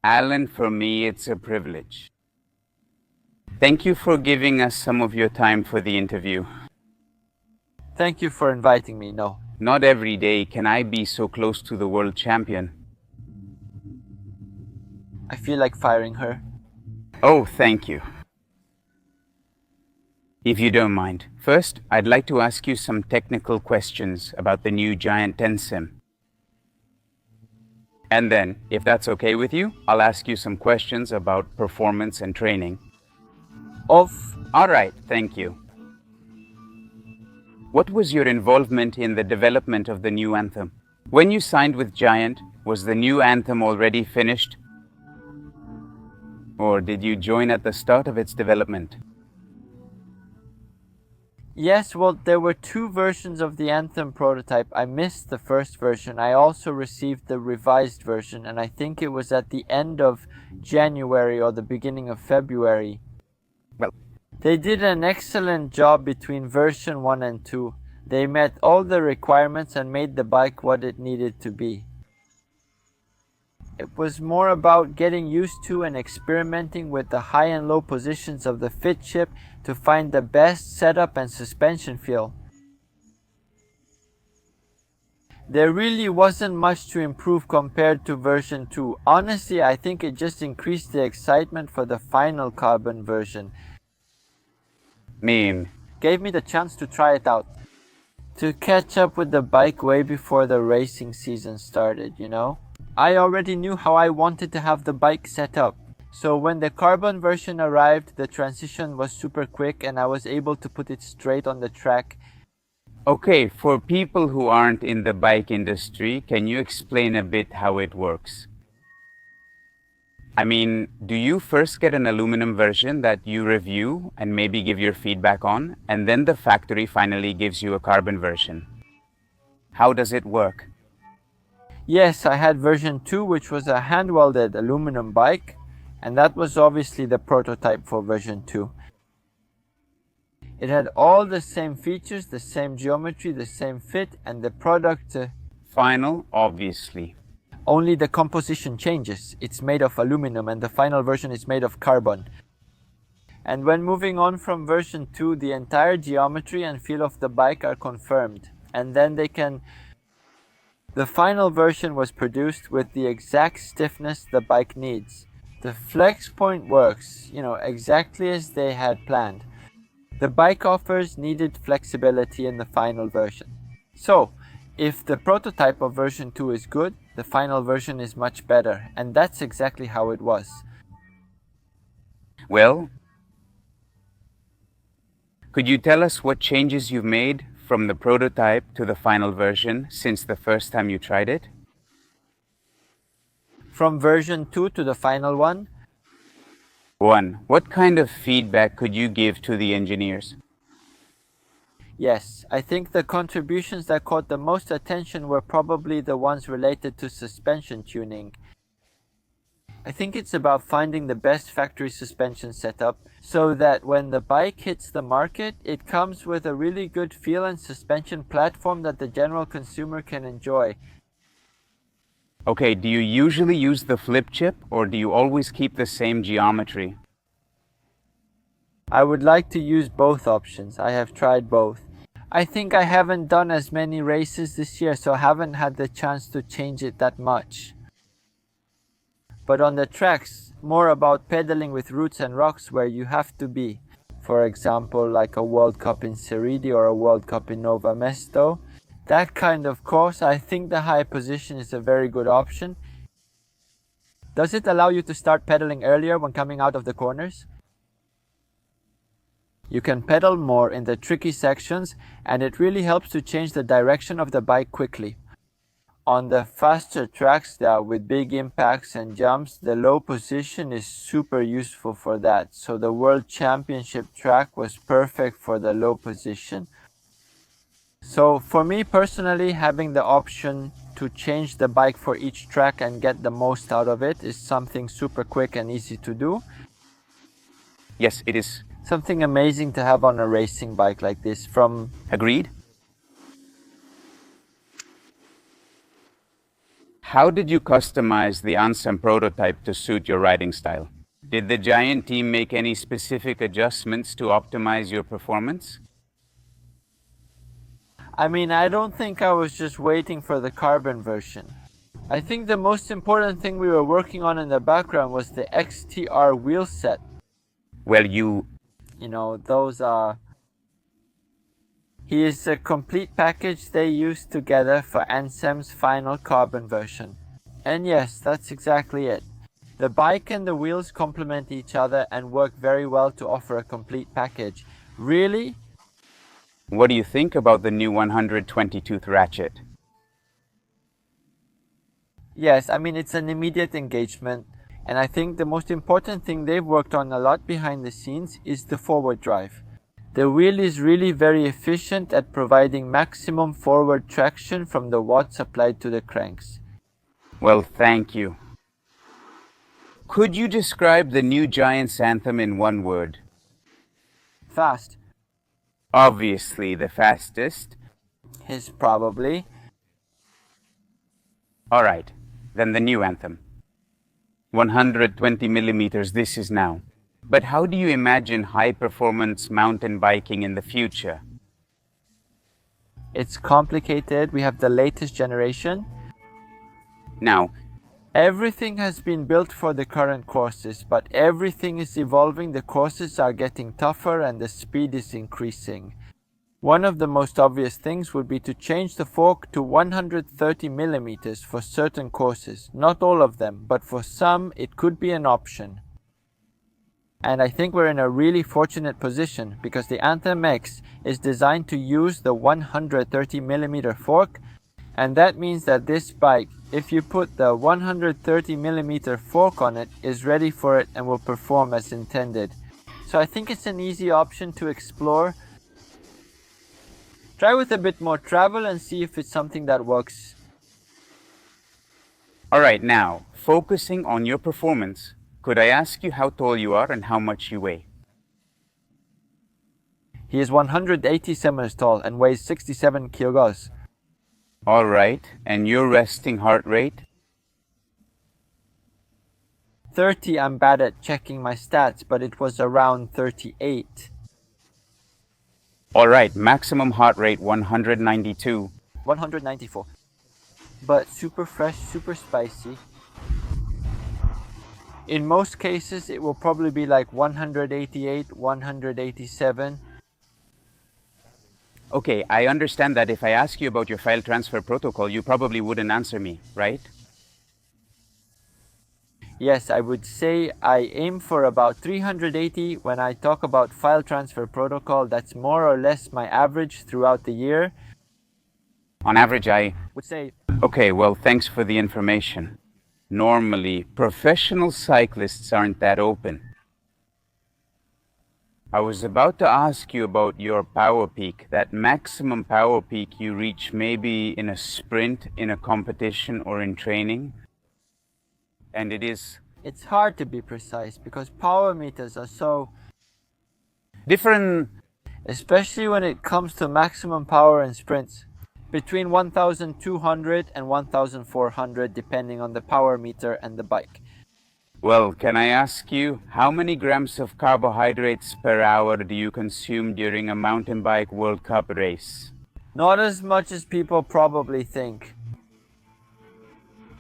Alan, for me, it's a privilege. Thank you for giving us some of your time for the interview. Thank you for inviting me. No. Not every day can I be so close to the world champion. I feel like firing her. Oh, thank you. If you don't mind, first, I'd like to ask you some technical questions about the new Giant Anthem. And then, if that's okay with you, I'll ask you some questions about performance and training. All right, thank you. What was your involvement in the development of the new anthem? When you signed with Giant, was the new anthem already finished? Or did you join at the start of its development? Yes, well, there were two versions of the Anthem prototype. I missed the first version. I also received the revised version, and I think it was at the end of January or the beginning of February. Well, they did an excellent job between version 1 and 2. They met all the requirements and made the bike what it needed to be. It was more about getting used to and experimenting with the high and low positions of the fit chip to find the best setup and suspension feel. There really wasn't much to improve compared to version 2. Honestly, I think it just increased the excitement for the final carbon version. Gave me the chance to try it out. To catch up with the bike way before the racing season started, you know? I already knew how I wanted to have the bike set up. So when the carbon version arrived, the transition was super quick and I was able to put it straight on the track. Okay, for people who aren't in the bike industry, can you explain a bit how it works? I mean, do you first get an aluminum version that you review and maybe give your feedback on, and then the factory finally gives you a carbon version? How does it work? Yes, I had version 2, which was a hand-welded aluminum bike, and that was obviously the prototype for version 2. It had all the same features, the same geometry, the same fit, and the product... Final, obviously. Only the composition changes. It's made of aluminum and the final version is made of carbon. And when moving on from version 2, the entire geometry and feel of the bike are confirmed. And then they can... The final version was produced with the exact stiffness the bike needs. The flex point works, exactly as they had planned. The bike offers needed flexibility in the final version. So, if the prototype of version 2 is good, the final version is much better, and that's exactly how it was. Well, could you tell us what changes you've made from the prototype to the final version since the first time you tried it? From version 2 to the final one? 1. What kind of feedback could you give to the engineers? Yes, I think the contributions that caught the most attention were probably the ones related to suspension tuning. I think it's about finding the best factory suspension setup so that when the bike hits the market, it comes with a really good feel and suspension platform that the general consumer can enjoy. Okay, do you usually use the flip chip or do you always keep the same geometry? I would like to use both options. I have tried both. I think I haven't done as many races this year, so I haven't had the chance to change it that much. But on the tracks, more about pedaling with roots and rocks where you have to be. For example, like a World Cup in Ceridi or a World Cup in Nova Mesto. That kind of course, I think the high position is a very good option. Does it allow you to start pedaling earlier when coming out of the corners? You can pedal more in the tricky sections, and it really helps to change the direction of the bike quickly. On the faster tracks with big impacts and jumps, the low position is super useful for that. So the World Championship track was perfect for the low position. So for me personally, having the option to change the bike for each track and get the most out of it is something super quick and easy to do. Yes, it is. Something amazing to have on a racing bike like this from... Agreed? how did you customize the Anthem prototype to suit your riding style? Did the Giant team make any specific adjustments to optimize your performance? I mean, I don't think I was just waiting for the carbon version. I think the most important thing we were working on in the background was the XTR wheel set. Well, you know, those he is a complete package they used together for Anthem's final carbon version. And yes, that's exactly it. The bike and the wheels complement each other and work very well to offer a complete package. Really? What do you think about the new 120-tooth ratchet? Yes, I mean, it's an immediate engagement. And I think the most important thing they've worked on a lot behind the scenes is the forward drive. The wheel is really very efficient at providing maximum forward traction from the watts applied to the cranks. Well, thank you. Could you describe the new Giant Anthem in one word? Fast. Obviously the fastest. Is probably. All right, then the new Anthem. 120 millimeters this is now. But how do you imagine high-performance mountain biking in the future? It's complicated. We have the latest generation. Now, everything has been built for the current courses, but everything is evolving. The courses are getting tougher and the speed is increasing. One of the most obvious things would be to change the fork to 130 millimeters for certain courses. Not all of them, but for some it could be an option. And I think we're in a really fortunate position because the Anthem X is designed to use the 130 millimeter fork, and that means that this bike, if you put the 130 millimeter fork on it, is ready for it and will perform as intended. So I think it's an easy option to explore. Try with a bit more travel and see if it's something that works. All right, now, focusing on your performance, could I ask you how tall you are and how much you weigh? He is 180 centimeters tall and weighs 67 kilograms. All right, and your resting heart rate? 30. I'm bad at checking my stats, but it was around 38. All right, maximum heart rate 192. 194. But super fresh, super spicy. In most cases, it will probably be like 188, 187. Okay, I understand that if I ask you about your file transfer protocol, you probably wouldn't answer me, right? Yes, I would say I aim for about 380 when I talk about file transfer protocol. That's more or less my average throughout the year. On average, I would say... Okay, well, thanks for the information. Normally, professional cyclists aren't that open. I was about to ask you about your power peak, that maximum power peak you reach maybe in a sprint, in a competition, or in training. And it's hard to be precise because power meters are so different, especially when it comes to maximum power in sprints. Between 1,200 and 1,400 depending on the power meter and the bike. Well, can I ask you, how many grams of carbohydrates per hour do you consume during a mountain bike World Cup race? Not as much as people probably think.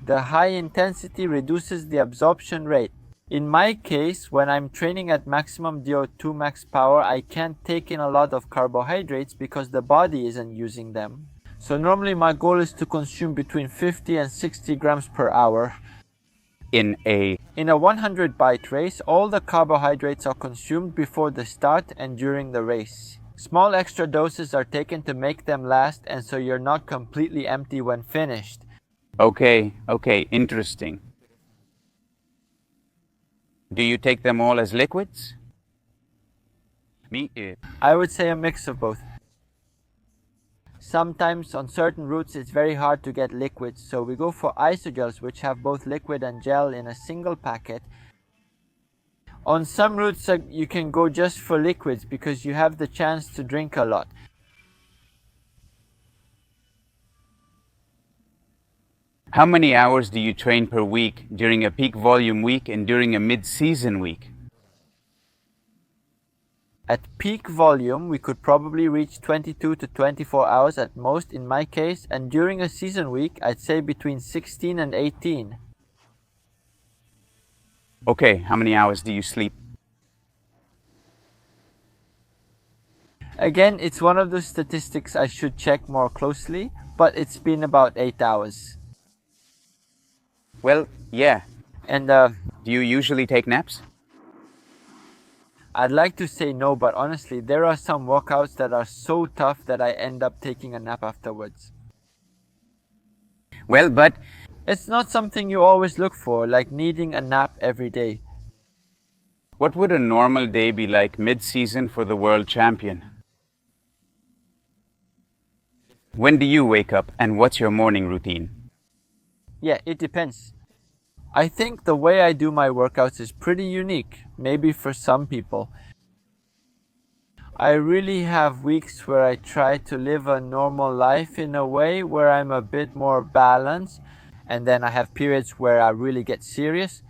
The high intensity reduces the absorption rate. In my case, when I'm training at maximum VO2 max power, I can't take in a lot of carbohydrates because the body isn't using them. So normally my goal is to consume between 50 and 60 grams per hour. In a 100 bite race, all the carbohydrates are consumed before the start and during the race. Small extra doses are taken to make them last, and so you're not completely empty when finished. Okay, interesting. Do you take them all as liquids? I would say a mix of both. Sometimes on certain routes it's very hard to get liquids, so we go for isogels which have both liquid and gel in a single packet. On some routes you can go just for liquids because you have the chance to drink a lot. How many hours do you train per week during a peak volume week and during a mid-season week? At peak volume, we could probably reach 22 to 24 hours at most in my case, and during a season week, I'd say between 16 and 18. Okay, how many hours do you sleep? Again, it's one of those statistics I should check more closely, but it's been about 8 hours. Well, yeah. And Do you usually take naps? I'd like to say no, but honestly, there are some workouts that are so tough that I end up taking a nap afterwards. Well, but It's not something you always look for, like needing a nap every day. what would a normal day be like mid-season for the world champion? When do you wake up and what's your morning routine? Yeah, it depends. I think the way I do my workouts is pretty unique, maybe for some people. I really have weeks where I try to live a normal life in a way where I'm a bit more balanced, and then I have periods where I really get serious.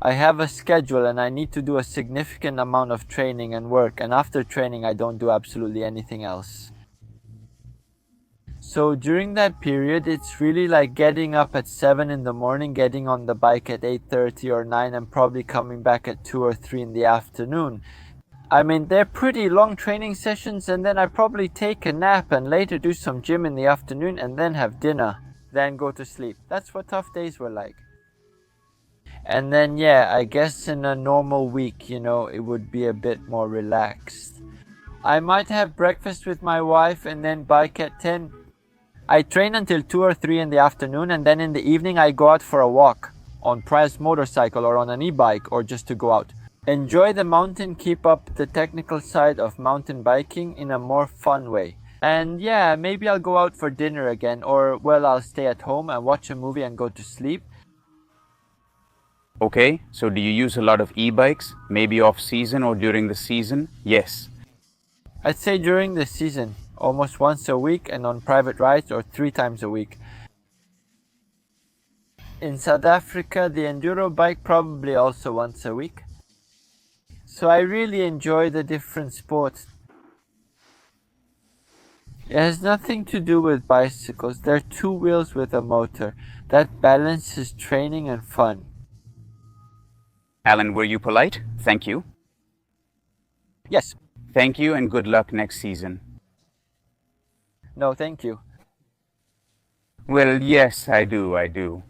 I have a schedule and I need to do a significant amount of training and work, and after training I don't do absolutely anything else. So during that period, it's really like getting up at 7 in the morning, getting on the bike at 8:30 or 9, and probably coming back at 2 or 3 in the afternoon. I mean, they're pretty long training sessions, and then I probably take a nap and later do some gym in the afternoon and then have dinner, then go to sleep. That's what tough days were like. And then, yeah, I guess in a normal week, it would be a bit more relaxed. I might have breakfast with my wife and then bike at 10. I train until 2 or 3 in the afternoon, and then in the evening I go out for a walk on Prius motorcycle or on an e-bike, or just to go out. Enjoy the mountain, keep up the technical side of mountain biking in a more fun way. And yeah, maybe I'll go out for dinner again, or well, I'll stay at home and watch a movie and go to sleep. Okay, so do you use a lot of e-bikes, maybe off-season or during the season? Yes. I'd say during the season, almost once a week, and on private rides or 3 times a week. In South Africa, the enduro bike probably also once a week. So I really enjoy the different sports. It has nothing to do with bicycles. They're 2 wheels with a motor. That balances training and fun. Alan, were you polite? Thank you. Yes. Thank you and good luck next season. No, thank you. Well, yes, I do.